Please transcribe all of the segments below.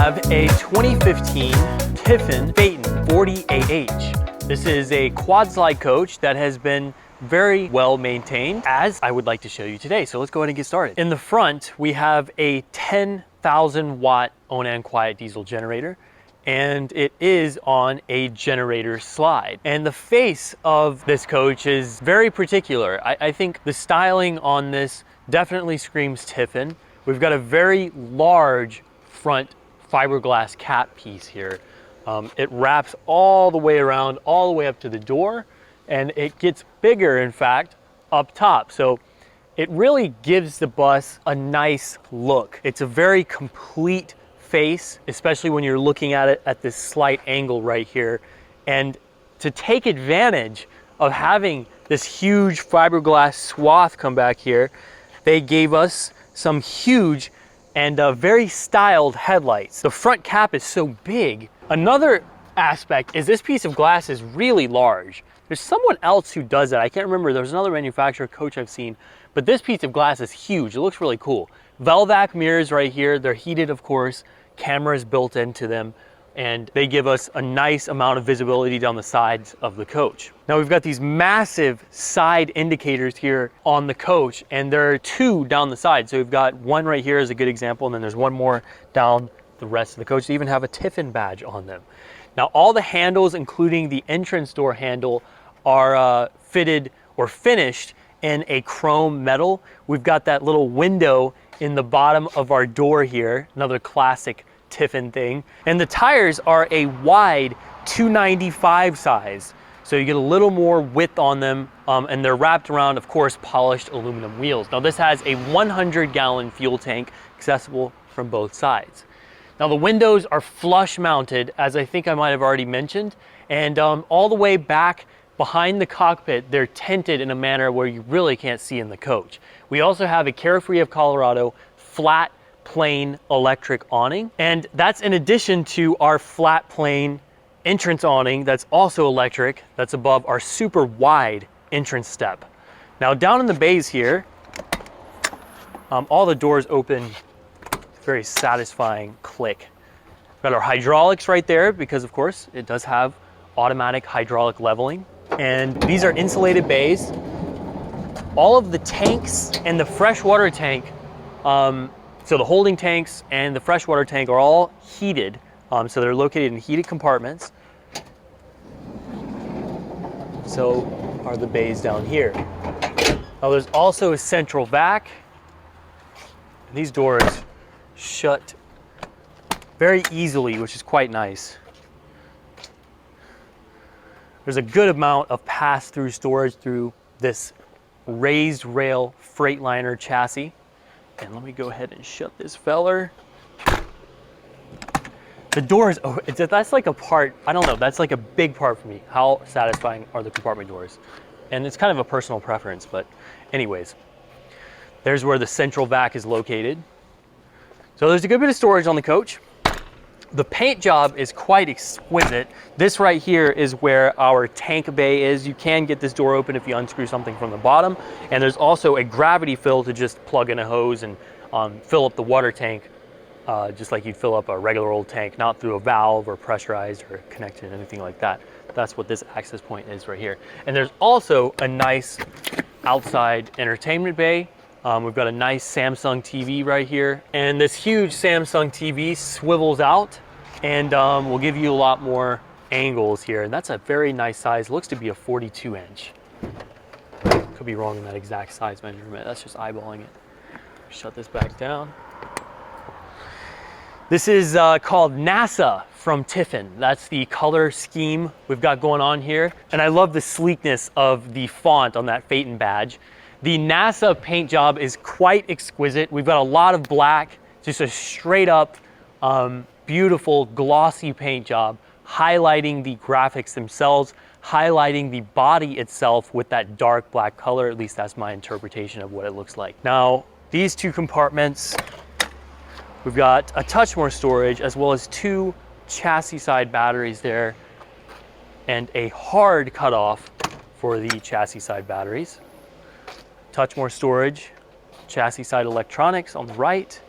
have a 2015 Tiffin Phaeton 48H. This is a quad slide coach that has been very well maintained, as I would like to show you today. So let's go ahead and get started. In the front, we have a 10,000 watt Onan quiet diesel generator, and it is on a generator slide. And the face of this coach is very particular. I think the styling on this definitely screams Tiffin. We've got a very large front fiberglass cap piece here. It wraps all the way around, all the way up to the door, and it gets bigger, in fact, up top. So it really gives the bus a nice look. It's a very complete face, especially when you're looking at it at this slight angle right here. And to take advantage of having this huge fiberglass swath come back here, they gave us some huge and very styled headlights. The front cap is so big. Another aspect is this piece of glass is really large. There's someone else who does that. I can't remember. There's another manufacturer coach I've seen, but this piece of glass is huge. It looks really cool. Velvac mirrors right here. They're heated, of course. Cameras built into them, and they give us a nice amount of visibility down the sides of the coach. Now we've got these massive side indicators here on the coach, and there are two down the side. So we've got one right here as a good example, and then there's one more down the rest of the coach. They even have a Tiffin badge on them. Now all the handles, including the entrance door handle, are fitted or finished in a chrome metal. We've got that little window in the bottom of our door here, another classic Tiffin thing. And the tires are a wide 295 size. So you get a little more width on them, and they're wrapped around, of course, polished aluminum wheels. Now this has a 100-gallon fuel tank accessible from both sides. Now the windows are flush mounted, as I think I might have already mentioned, and all the way back behind the cockpit, they're tinted in a manner where you really can't see in the coach. We also have a Carefree of Colorado flat plane electric awning, and that's in addition to our flat plane entrance awning that's also electric, that's above our super wide entrance step. Now down in the bays here, all the doors open, very satisfying click. We've got our hydraulics right there because of course it does have automatic hydraulic leveling, and these are insulated bays. All of the tanks and the freshwater tank, so the holding tanks and the freshwater tank are all heated. So they're located in heated compartments. So are the bays down here. Now there's also a central vac. These doors shut very easily, which is quite nice. There's a good amount of pass-through storage through this raised rail Freightliner chassis. And let me go ahead and shut this feller. The doors, oh, that's like a part, I don't know, that's like a big part for me. How satisfying are the compartment doors? And it's kind of a personal preference, but anyways, there's where the central vac is located. So there's a good bit of storage on the coach. The paint job is quite exquisite. This right here is where our tank bay is. You can get this door open if you unscrew something from the bottom. And there's also a gravity fill to just plug in a hose and fill up the water tank, just like you'd fill up a regular old tank, not through a valve or pressurized or connected, anything like that. That's what this access point is right here. And there's also a nice outside entertainment bay. We've got a nice Samsung TV right here. And this huge Samsung TV swivels out and will give you a lot more angles here. And that's a very nice size. Looks to be a 42 inch. Could be wrong in that exact size measurement. That's just eyeballing it. Shut this back down. This is called NASA from Tiffin. That's the color scheme we've got going on here. And I love the sleekness of the font on that Phaeton badge. The NASA paint job is quite exquisite. We've got a lot of black, just a straight up, beautiful glossy paint job, highlighting the graphics themselves, highlighting the body itself with that dark black color. At least that's my interpretation of what it looks like. Now, these two compartments, we've got a touch more storage as well as two chassis side batteries there and a hard cutoff for the chassis side batteries. Touch more storage, chassis side electronics on the right.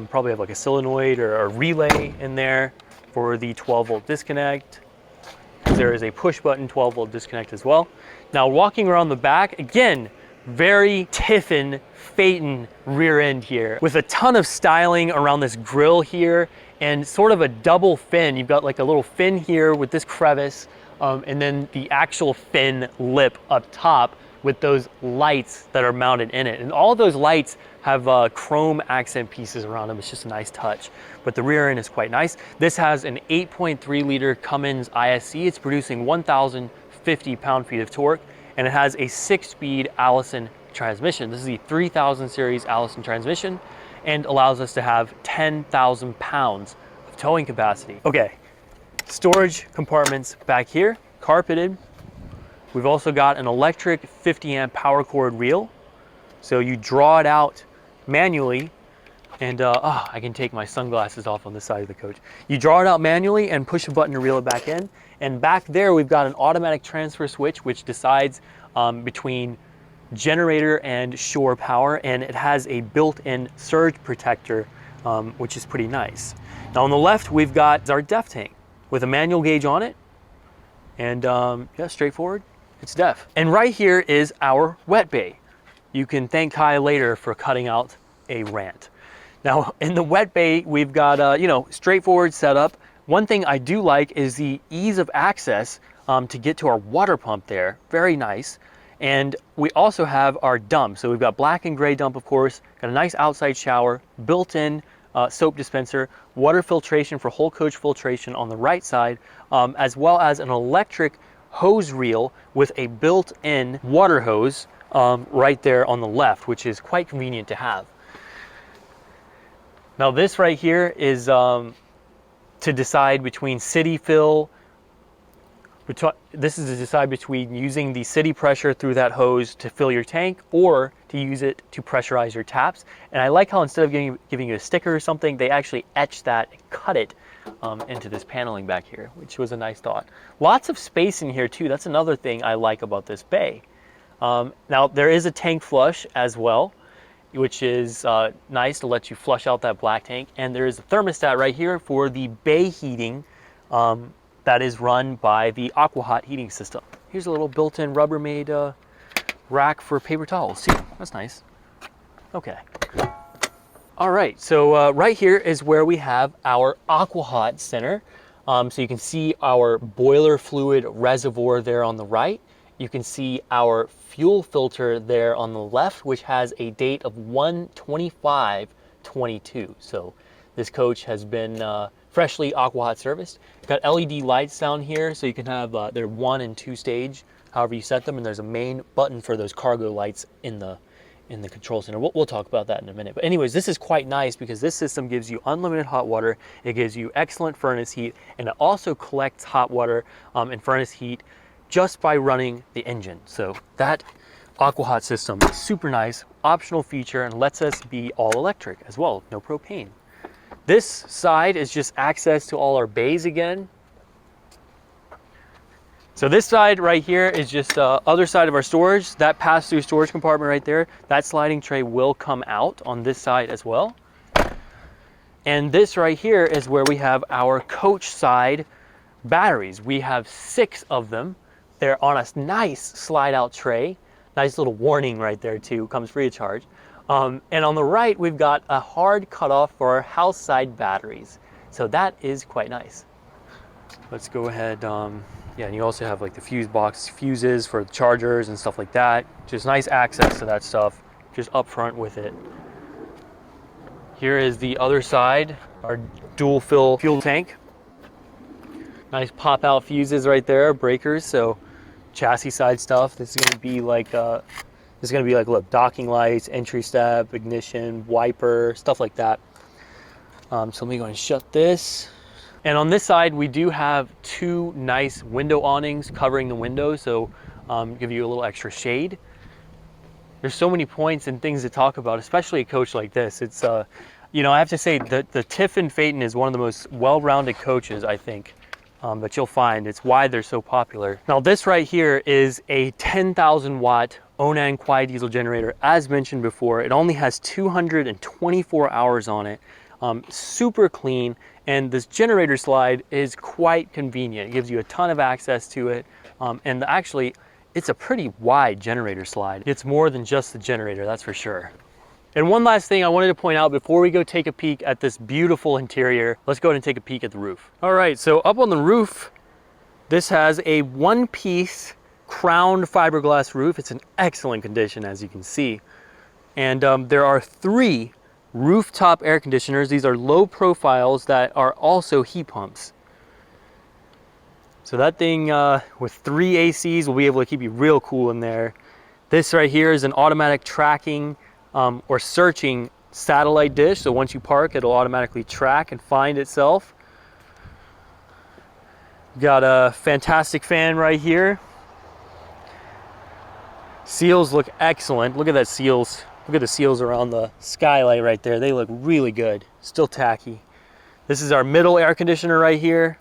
Probably have like a solenoid or a relay in there for the 12-volt disconnect. There is a push button 12-volt disconnect as well. Now walking around the back, again, very Tiffin Phaeton rear end here with a ton of styling around this grill here and sort of a double fin. You've got like a little fin here with this crevice and then the actual fin lip up top with those lights that are mounted in it. And all those lights have chrome accent pieces around them. It's just a nice touch, but the rear end is quite nice. This has an 8.3 liter Cummins ISC. It's producing 1,050 pound-feet of torque, and it has a 6-speed Allison transmission. This is the 3000 series Allison transmission and allows us to have 10,000 pounds of towing capacity. Okay, storage compartments back here, carpeted. We've also got an electric 50 amp power cord reel. So you draw it out manually and I can take my sunglasses off on this side of the coach. You draw it out manually and push a button to reel it back in. And back there, we've got an automatic transfer switch, which decides between generator and shore power. And it has a built-in surge protector, which is pretty nice. Now on the left, we've got our def tank with a manual gauge on it. And yeah, straightforward, it's def. And right here is our wet bay. You can thank Kai later for cutting out a rant. Now in the wet bay, we've got you know, straightforward setup. One thing I do like is the ease of access to get to our water pump there. Very nice. And we also have our dump. So we've got black and gray dump, of course, got a nice outside shower, built-in soap dispenser, water filtration for whole coach filtration on the right side, as well as an electric hose reel with a built-in water hose right there on the left, which is quite convenient to have. Now this right here is to decide between city fill. This is to decide between using the city pressure through that hose to fill your tank or to use it to pressurize your taps. And I like how instead of giving you a sticker or something, they actually etch that and cut it into this paneling back here, which was a nice thought. Lots of space in here too. That's another thing I like about this bay. Now there is a tank flush as well, which is nice to let you flush out that black tank. And there is a thermostat right here for the bay heating that is run by the Aqua Hot heating system. Here's a little built-in Rubbermaid rack for paper towels. See, that's nice. Okay. All right, so right here is where we have our Aqua Hot Center. So you can see our boiler fluid reservoir there on the right. You can see our fuel filter there on the left, which has a date of 1/25/22. So this coach has been freshly Aqua Hot serviced. Got LED lights down here, so you can have their 1 and 2 stage, however you set them, and there's a main button for those cargo lights in the control center. We'll talk about that in a minute. But anyways, this is quite nice because this system gives you unlimited hot water. It gives you excellent furnace heat, and it also collects hot water and furnace heat just by running the engine. So that Aqua Hot system is super nice, optional feature, and lets us be all electric as well, no propane. This side is just access to all our bays again. So this side right here is just other side of our storage. That pass-through storage compartment right there, that sliding tray will come out on this side as well. And this right here is where we have our coach side batteries. We have 6 of them. They're on a nice slide out tray. Nice little warning right there too, comes free of charge. And on the right, we've got a hard cutoff for our house side batteries. So that is quite nice. Let's go ahead. Yeah, and you also have like the fuse box fuses for the chargers and stuff like that. Just nice access to that stuff, just up front with it. Here is the other side, our dual fill fuel tank. Nice pop out fuses right there, breakers. So chassis side stuff. This is going to be like look, docking lights, entry step, ignition, wiper, stuff like that. So let me go and shut this. And on this side, we do have 2 nice window awnings covering the windows, so give you a little extra shade. There's so many points and things to talk about, especially a coach like this. It's, you know, I have to say that the Tiffin Phaeton is one of the most well-rounded coaches, I think, that you'll find. It's why they're so popular. Now this right here is a 10,000 watt Onan quiet diesel generator. As mentioned before, it only has 224 hours on it. Super clean, and this generator slide is quite convenient. It gives you a ton of access to it, and actually, it's a pretty wide generator slide. It's more than just the generator, that's for sure. And one last thing I wanted to point out before we go take a peek at this beautiful interior, let's go ahead and take a peek at the roof. All right, so up on the roof, this has a one-piece crowned fiberglass roof. It's in excellent condition, as you can see. And there are 3 rooftop air conditioners. These are low profiles that are also heat pumps. So that thing with 3 ACs will be able to keep you real cool in there. This right here is an automatic tracking or searching satellite dish. So once you park, it'll automatically track and find itself. Got a fantastic fan right here. Seals look excellent. Look at that seals. Look at the seals around the skylight right there. They look really good. Still tacky. This is our middle air conditioner right here.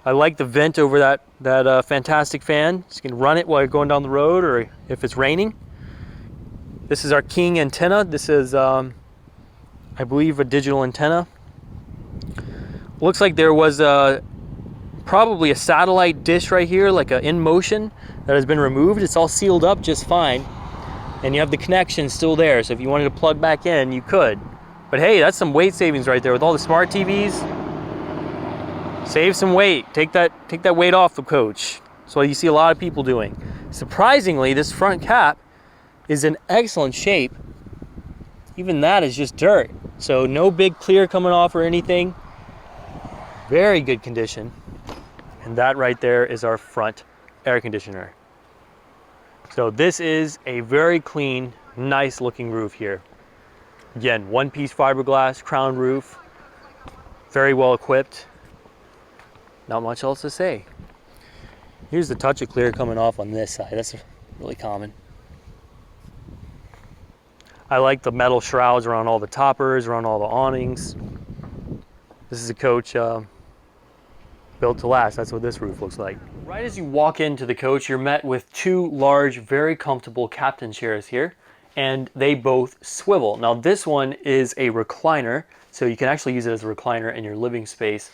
I like the vent over that fantastic fan. So you can run it while you're going down the road or if it's raining. This is our king antenna. This is, I believe, a digital antenna. Looks like there was probably a satellite dish right here, like a in motion that has been removed. It's all sealed up just fine. And you have the connection still there. So if you wanted to plug back in, you could. But hey, that's some weight savings right there with all the smart TVs. Save some weight. Take that weight off the coach. That's what you see a lot of people doing. Surprisingly, this front cap is in excellent shape. Even that is just dirt. So no big clear coming off or anything. Very good condition. And that right there is our front air conditioner. So this is a very clean, nice looking roof here. Again, one-piece fiberglass crown roof. Very well equipped. Not much else to say. Here's the touch of clear coming off on this side. That's really common. I like the metal shrouds around all the toppers, around all the awnings. This is a coach built to last. That's what this roof looks like. Right as you walk into the coach, you're met with 2 large, very comfortable captain chairs here, and they both swivel. Now this one is a recliner, so you can actually use it as a recliner in your living space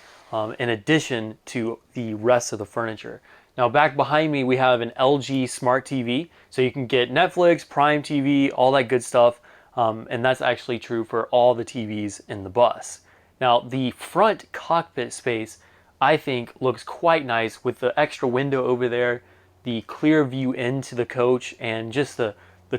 in addition to the rest of the furniture. Now back behind me, we have an LG Smart TV, so you can get Netflix, Prime TV, all that good stuff, and that's actually true for all the TVs in the bus. Now the front cockpit space, I think, looks quite nice with the extra window over there, the clear view into the coach, and just the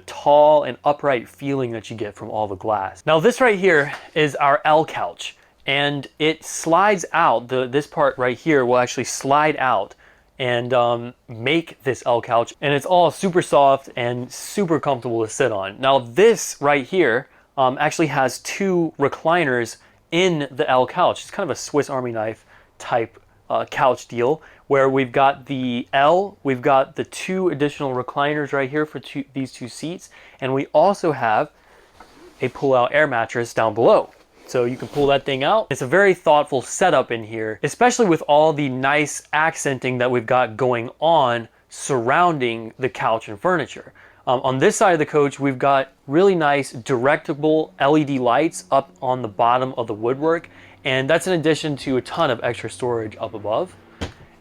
tall and upright feeling that you get from all the glass. Now this right here is our L couch, and it slides out. This part right here will actually slide out and make this L couch, and it's all super soft and super comfortable to sit on. Now this right here actually has 2 recliners in the L couch. It's kind of a Swiss Army knife type couch deal, where we've got the L, we've got the 2 additional recliners right here for these 2 seats, and we also have a pull-out air mattress down below. So you can pull that thing out. It's a very thoughtful setup in here, especially with all the nice accenting that we've got going on surrounding the couch and furniture. On this side of the coach, we've got really nice directable LED lights up on the bottom of the woodwork, and that's in addition to a ton of extra storage up above.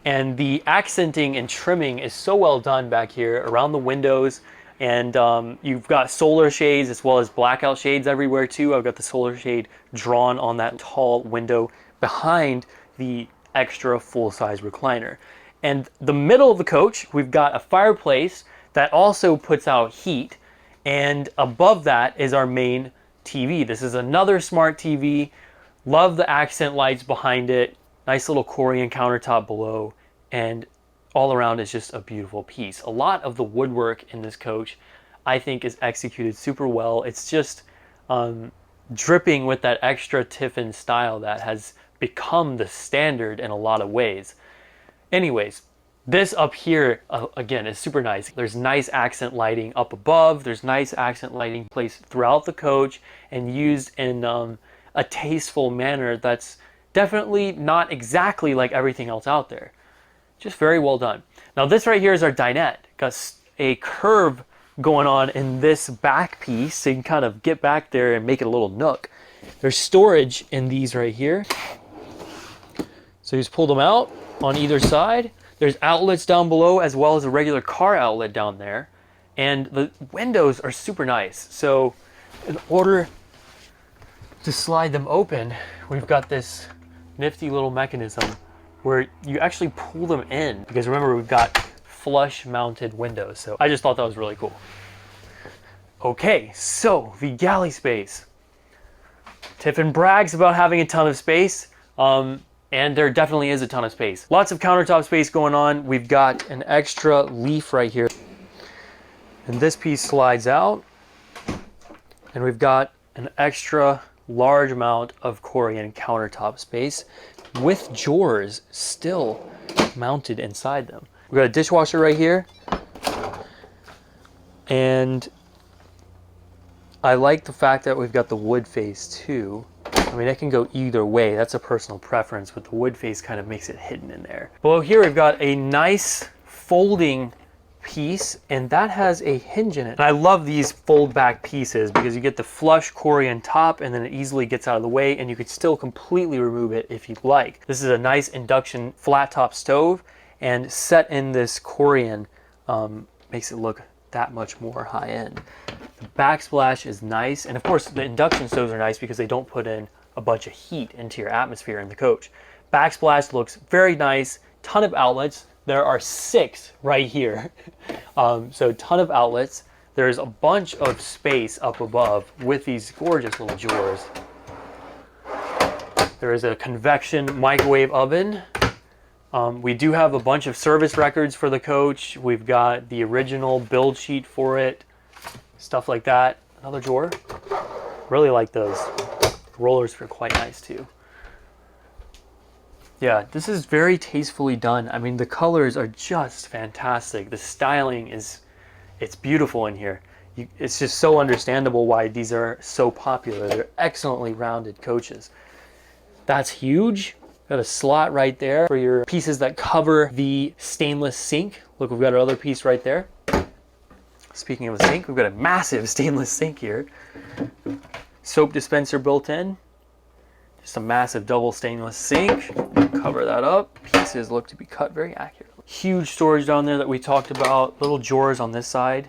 And the accenting and trimming is so well done back here around the windows, and you've got solar shades as well as blackout shades everywhere too. I've got the solar shade drawn on that tall window behind the extra full-size recliner. And the middle of the coach, we've got a fireplace that also puts out heat, and above that is our main TV. This is another smart TV. Love the accent lights behind it. Nice little Corian countertop below, and all around is just a beautiful piece. A lot of the woodwork in this coach, I think, is executed super well. It's just dripping with that extra Tiffin style that has become the standard in a lot of ways. Anyways, this up here, again, is super nice. There's nice accent lighting up above. There's nice accent lighting placed throughout the coach and used in a tasteful manner that's definitely not exactly like everything else out there. Just very well done. Now this right here is our dinette. Got a curved going on in this back piece, so you can kind of get back there and make it a little nook. There's storage in these right here. So you just pull them out on either side. There's outlets down below as well as a regular car outlet down there. And the windows are super nice. So in order to slide them open, we've got this nifty little mechanism where you actually pull them in, because remember, we've got flush mounted windows. So I just thought that was really cool. Okay, so the galley space. Tiffin brags about having a ton of space. And there definitely is a ton of space. Lots of countertop space going on. We've got an extra leaf right here. And this piece slides out. And we've got an extra large amount of Korean countertop space with drawers still mounted inside them. We've got a dishwasher right here. And I like the fact that we've got the wood face too. I mean, it can go either way. That's a personal preference, but the wood face kind of makes it hidden in there. Below here, we've got a nice folding piece, and that has a hinge in it. And I love these fold back pieces because you get the flush Korean top, and then it easily gets out of the way, and you could still completely remove it if you'd like. This is a nice induction flat top stove, and set in this Korean makes it look that much more high end. The backsplash is nice, and of course the induction stoves are nice because they don't put in a bunch of heat into your atmosphere in the coach. Backsplash looks very nice, ton of outlets. There are 6 right here. So ton of outlets. There's a bunch of space up above with these gorgeous little drawers. There is a convection microwave oven. We do have a bunch of service records for the coach. We've got the original build sheet for it, stuff like that. Another drawer. Really like those. The rollers are quite nice too. Yeah, this is very tastefully done. I mean, the colors are just fantastic. The styling it's beautiful in here. It's just so understandable why these are so popular. They're excellently rounded coaches. That's huge. Got a slot right there for your pieces that cover the stainless sink. Look, we've got our other piece right there. Speaking of a sink, we've got a massive stainless sink here. Soap dispenser built in. Just a massive double stainless sink. Cover that up. Pieces look to be cut very accurately. Huge storage down there that we talked about. Little drawers on this side.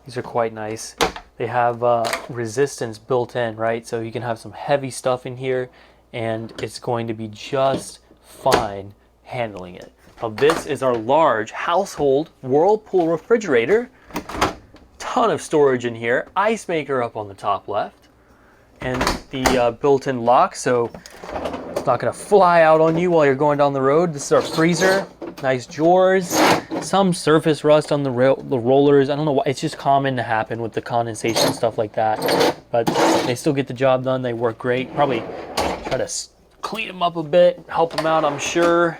These are quite nice. They have resistance built in, right? So you can have some heavy stuff in here, and it's going to be just fine handling it. Now this is our large household Whirlpool refrigerator. Ton of storage in here. Ice maker up on the top left. And the built-in lock, so it's not gonna fly out on you while you're going down the road. This is our freezer. Nice drawers. Some surface rust on the rollers. I don't know why. It's just common to happen with the condensation, stuff like that. But they still get the job done. They work great. Probably try to clean them up a bit, help them out, I'm sure.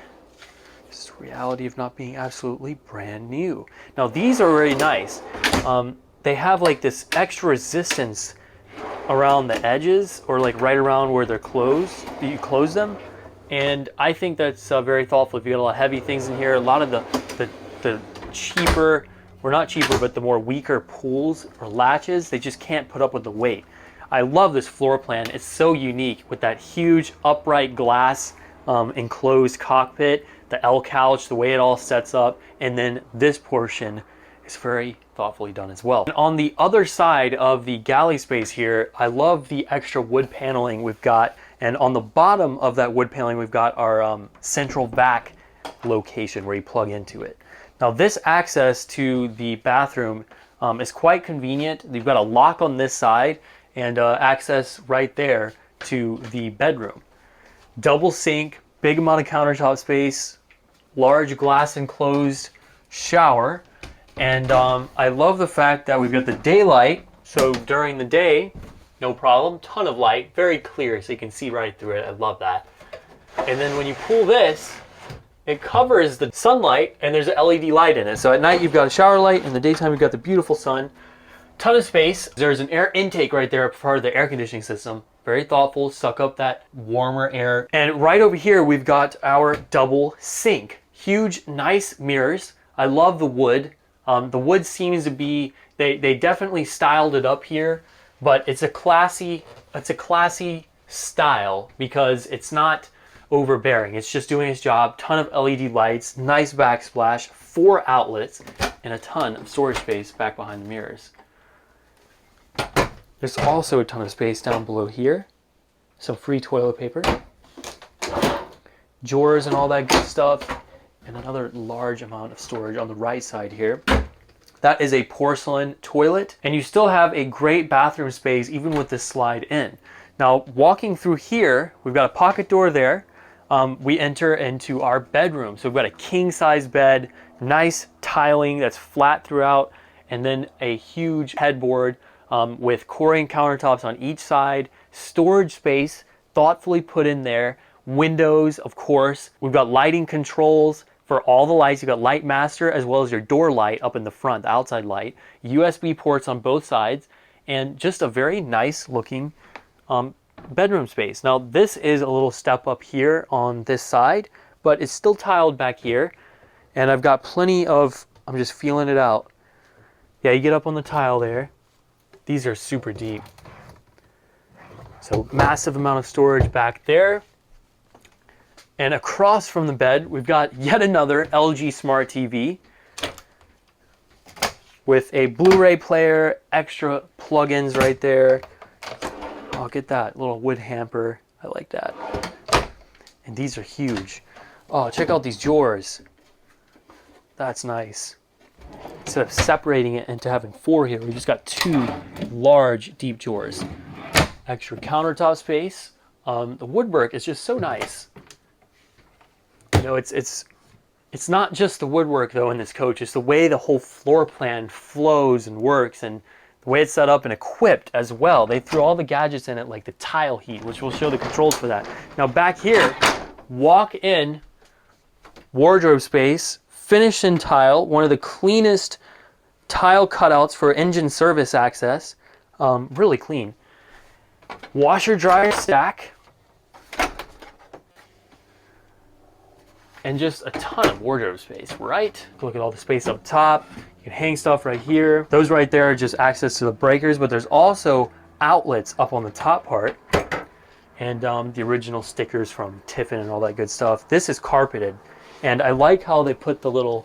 This is the reality of not being absolutely brand new. Now these are very nice. They have like this extra resistance around the edges, or like right around where they're closed. You close them, and I think that's very thoughtful. If you got a lot of heavy things in here, a lot of the cheaper, or not cheaper, but the more weaker pulls or latches, they just can't put up with the weight. I love this floor plan. It's so unique with that huge upright glass enclosed cockpit, the L couch, the way it all sets up, and then this portion is very thoughtfully done as well. And on the other side of the galley space here, I love the extra wood paneling we've got, and on the bottom of that wood paneling we've got our central vac location where you plug into it. Now this access to the bathroom is quite convenient. You've got a lock on this side and access right there to the bedroom. Double sink, big amount of countertop space, large glass enclosed shower. And I love the fact that we've got the daylight, so during the day, no problem, ton of light, very clear, so you can see right through it. I love that. And then when you pull this, it covers the sunlight, and there's an LED light in it. So at night you've got a shower light, in the daytime you've got the beautiful sun. Ton of space. There's an air intake right there, part of the air conditioning system. Very thoughtful, suck up that warmer air. And right over here we've got our double sink. Huge, nice mirrors. I love the wood. The wood seems to be, they definitely styled it up here, but it's a classy style because it's not overbearing. It's just doing its job. Ton of LED lights, nice backsplash, 4 outlets, and a ton of storage space back behind the mirrors. There's also a ton of space down below here. Some free toilet paper, drawers and all that good stuff, and another large amount of storage on the right side here. That is a porcelain toilet, and you still have a great bathroom space even with this slide in. Now, walking through here, we've got a pocket door there. We enter into our bedroom. So we've got a king size bed, nice tiling that's flat throughout, and then a huge headboard with corian countertops on each side, storage space thoughtfully put in there, windows, of course. We've got lighting controls for all the lights. You've got light master as well as your door light up in the front, the outside light, USB ports on both sides, and just a very nice looking bedroom space. Now this is a little step up here on this side, but it's still tiled back here, and I've got plenty of, I'm just feeling it out. Yeah, you get up on the tile there. These are super deep. So massive amount of storage back there. And across from the bed, we've got yet another LG Smart TV with a Blu-ray player, extra plugins right there. Oh, get that little wood hamper. I like that. And these are huge. Oh, check out these drawers. That's nice. Instead of separating it into having 4 here, we just got 2 large deep drawers. Extra countertop space. The woodwork is just so nice. You know, it's not just the woodwork though in this coach. It's the way the whole floor plan flows and works, and the way it's set up and equipped as well. They threw all the gadgets in it, like the tile heat, which will show the controls for that. Now back here, walk in, wardrobe space, finished in tile, one of the cleanest tile cutouts for engine service access. Really clean. Washer dryer stack. And just a ton of wardrobe space, right? Look at all the space up top. You can hang stuff right here. Those right there are just access to the breakers, but there's also outlets up on the top part. And the original stickers from Tiffin and all that good stuff. This is carpeted. And I like how they put the little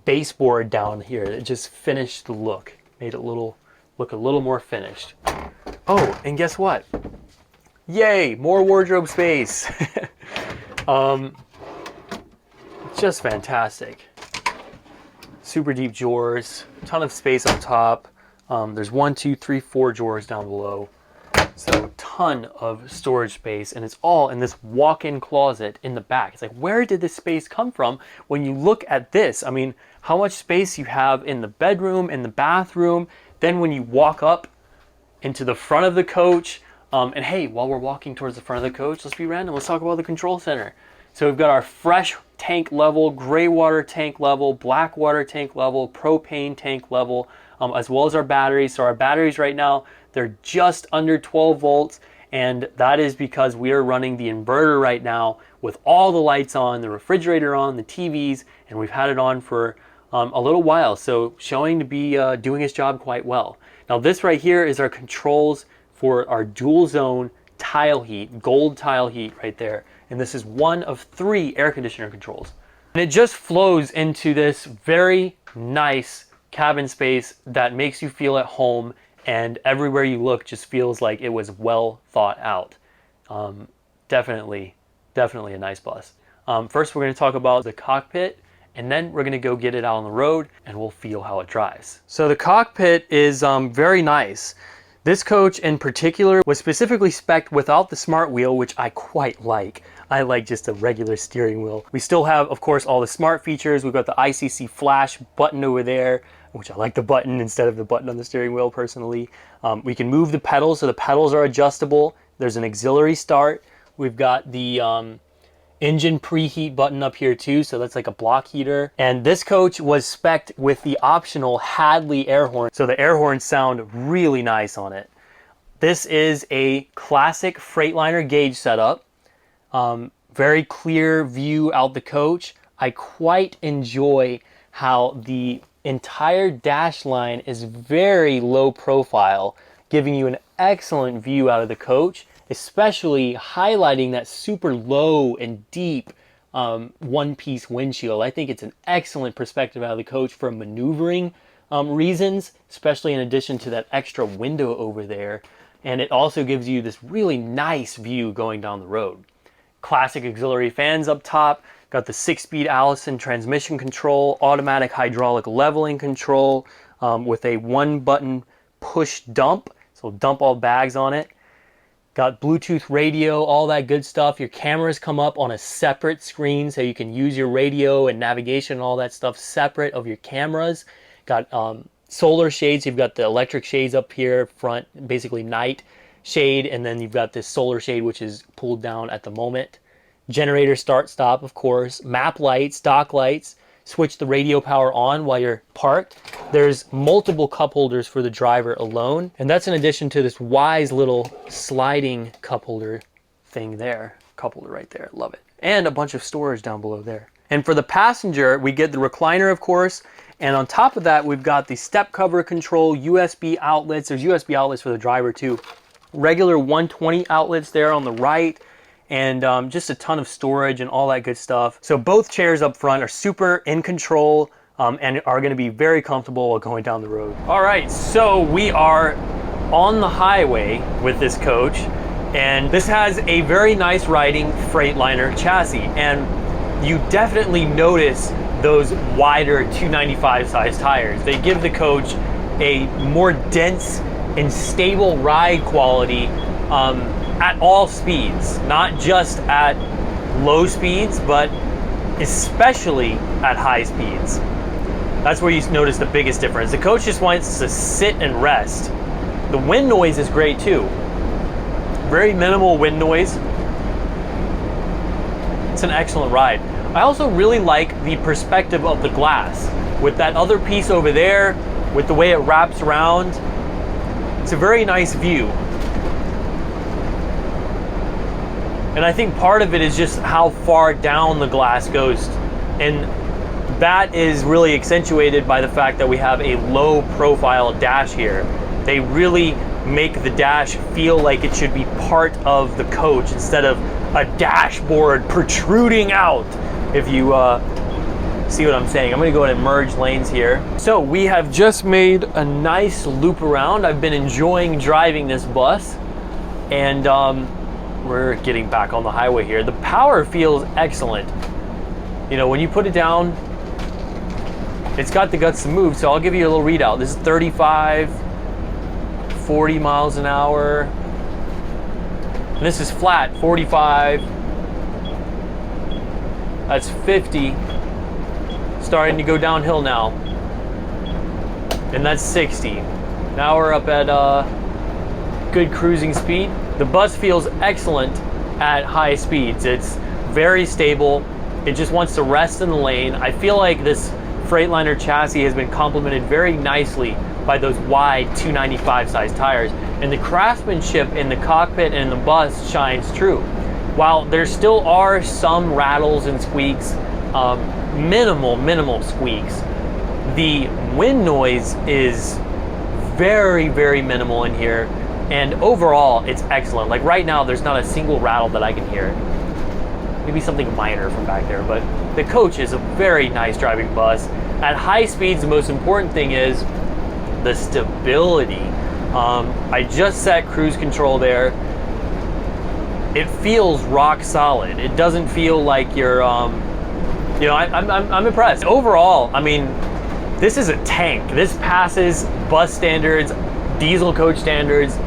baseboard down here. It just finished the look. Made it look a little more finished. Oh, and guess what? Yay, more wardrobe space. Just fantastic. Super deep drawers, ton of space on top. There's 1, 2, 3, 4 drawers down below. So ton of storage space, and it's all in this walk-in closet in the back. It's like, where did this space come from? When you look at this, I mean, how much space you have in the bedroom, in the bathroom, then when you walk up into the front of the coach, and hey, while we're walking towards the front of the coach, let's be random, let's talk about the control center. So we've got our fresh tank level, gray water tank level, black water tank level, propane tank level, as well as our batteries. So our batteries right now, they're just under 12 volts, and that is because we are running the inverter right now with all the lights on, the refrigerator on, the TVs, and we've had it on for a little while, so showing to be doing its job quite well. Now this right here is our controls for our dual zone tile heat, gold tile heat right there. And this is one of 3 air conditioner controls. And it just flows into this very nice cabin space that makes you feel at home, and everywhere you look just feels like it was well thought out. Definitely a nice bus. First, we're going to talk about the cockpit, and then we're going to go get it out on the road and we'll feel how it drives. So the cockpit is very nice. This coach in particular was specifically spec'd without the smart wheel, which I quite like. I like just a regular steering wheel. We still have, of course, all the smart features. We've got the ICC flash button over there, which I like the button instead of the button on the steering wheel personally. We can move the pedals, so the pedals are adjustable. There's an auxiliary start. We've got the engine preheat button up here too, so that's like a block heater. And this coach was spec'd with the optional Hadley air horn, so the air horns sound really nice on it. This is a classic Freightliner gauge setup. Very clear view out the coach. I quite enjoy how the entire dash line is very low profile, giving you an excellent view out of the coach, especially highlighting that super low and deep one-piece windshield. I think it's an excellent perspective out of the coach for maneuvering reasons, especially in addition to that extra window over there. And it also gives you this really nice view going down the road. Classic auxiliary fans up top. Got the 6-speed Allison transmission control, automatic hydraulic leveling control with a 1-button push dump. So dump all bags on it. Got Bluetooth radio, all that good stuff. Your cameras come up on a separate screen so you can use your radio and navigation and all that stuff separate of your cameras. Got solar shades. You've got the electric shades up here front, basically night shade, and then you've got this solar shade which is pulled down at the moment. Generator start stop, of course, map lights, dock lights, switch the radio power on while you're parked. There's multiple cup holders for the driver alone, and that's in addition to this wise little sliding cup holder thing there. Cup holder right there, love it. And a bunch of storage down below there. And for the passenger, we get the recliner, of course, and on top of that, we've got the step cover control, USB outlets. There's USB outlets for the driver too. Regular 120 outlets there on the right, and just a ton of storage and all that good stuff. So both chairs up front are super in control and are going to be very comfortable while going down the road. All right, so we are on the highway with this coach, and this has a very nice riding Freightliner chassis, and you definitely notice those wider 295 size tires. They give the coach a more dense and stable ride quality at all speeds, not just at low speeds, but especially at high speeds. That's where you notice the biggest difference. The coach just wants to sit and rest. The wind noise is great too. Very minimal wind noise. It's an excellent ride. I also really like the perspective of the glass. With that other piece over there, with the way it wraps around, it's a very nice view. And I think part of it is just how far down the glass goes. And that is really accentuated by the fact that we have a low profile dash here. They really make the dash feel like it should be part of the coach instead of a dashboard protruding out, if you see what I'm saying. I'm gonna go ahead and merge lanes here. So we have just made a nice loop around. I've been enjoying driving this bus, and we're getting back on the highway here. The power feels excellent. You know, when you put it down, it's got the guts to move. So I'll give you a little readout. This is 35, 40 miles an hour. And this is flat, 45. That's 50. Starting to go downhill now. And that's 60. Now we're up at good cruising speed. The bus feels excellent at high speeds. It's very stable. It just wants to rest in the lane. I feel like this Freightliner chassis has been complemented very nicely by those wide 295 size tires. And the craftsmanship in the cockpit and in the bus shines true. While there still are some rattles and squeaks, minimal squeaks, the wind noise is very, very minimal in here. And overall, it's excellent. Like right now, there's not a single rattle that I can hear. Maybe something minor from back there, but the coach is a very nice driving bus. At high speeds, the most important thing is the stability. I just set cruise control there. It feels rock solid. It doesn't feel like you're, you know, I'm impressed. Overall, I mean, this is a tank. This passes bus standards, diesel coach standards,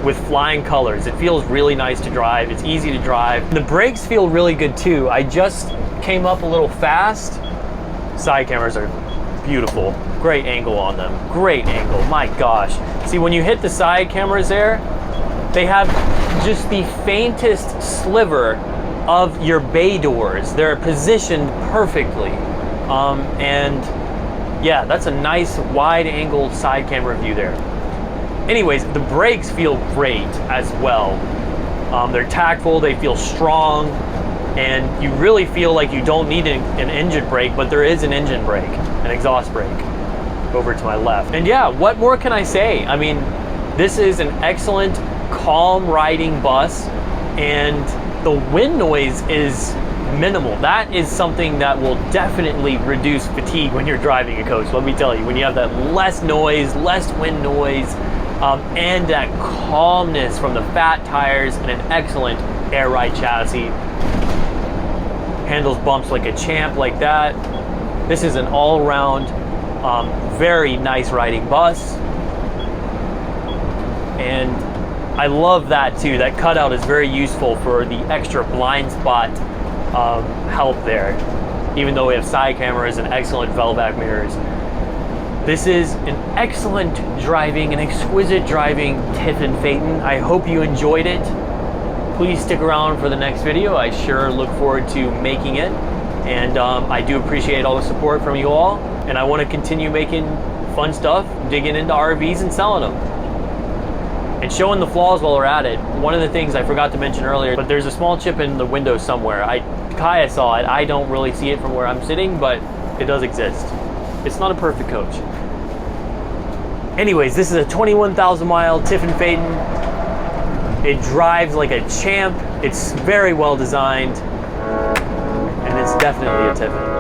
with flying colors. It feels really nice to drive. It's easy to drive. The brakes feel really good too. I just came up a little fast. Side cameras are beautiful. Great angle on them. Great angle. My gosh. See, when you hit the side cameras there, they have just the faintest sliver of your bay doors. They're positioned perfectly. And yeah, that's a nice wide angle side camera view there. Anyways, the brakes feel great as well. They're tactful, they feel strong. and you really feel like you don't need an engine brake, but there is an engine brake, an exhaust brake over to my left. And yeah, what more can I say? I mean, this is an excellent, calm riding bus, and the wind noise is minimal. That is something that will definitely reduce fatigue when you're driving a coach. Let me tell you, when you have that less noise, less wind noise, and that calmness from the fat tires and an excellent air ride chassis. Handles bumps like a champ like that. This is an all-around, very nice riding bus. And I love that too. That cutout is very useful for the extra blind spot help there, even though we have side cameras and excellent Velvac mirrors. This is an excellent driving, an exquisite driving Tiffin Phaeton. I hope you enjoyed it. Please stick around for the next video. I sure look forward to making it. And I do appreciate all the support from you all. And I want to continue making fun stuff, digging into RVs and selling them. And showing the flaws while we're at it. One of the things I forgot to mention earlier, but there's a small chip in the window somewhere. Kaya saw it. I don't really see it from where I'm sitting, but it does exist. It's not a perfect coach. Anyways, this is a 21,000 mile Tiffin Phaeton. It drives like a champ. It's very well designed, and it's definitely a Tiffin.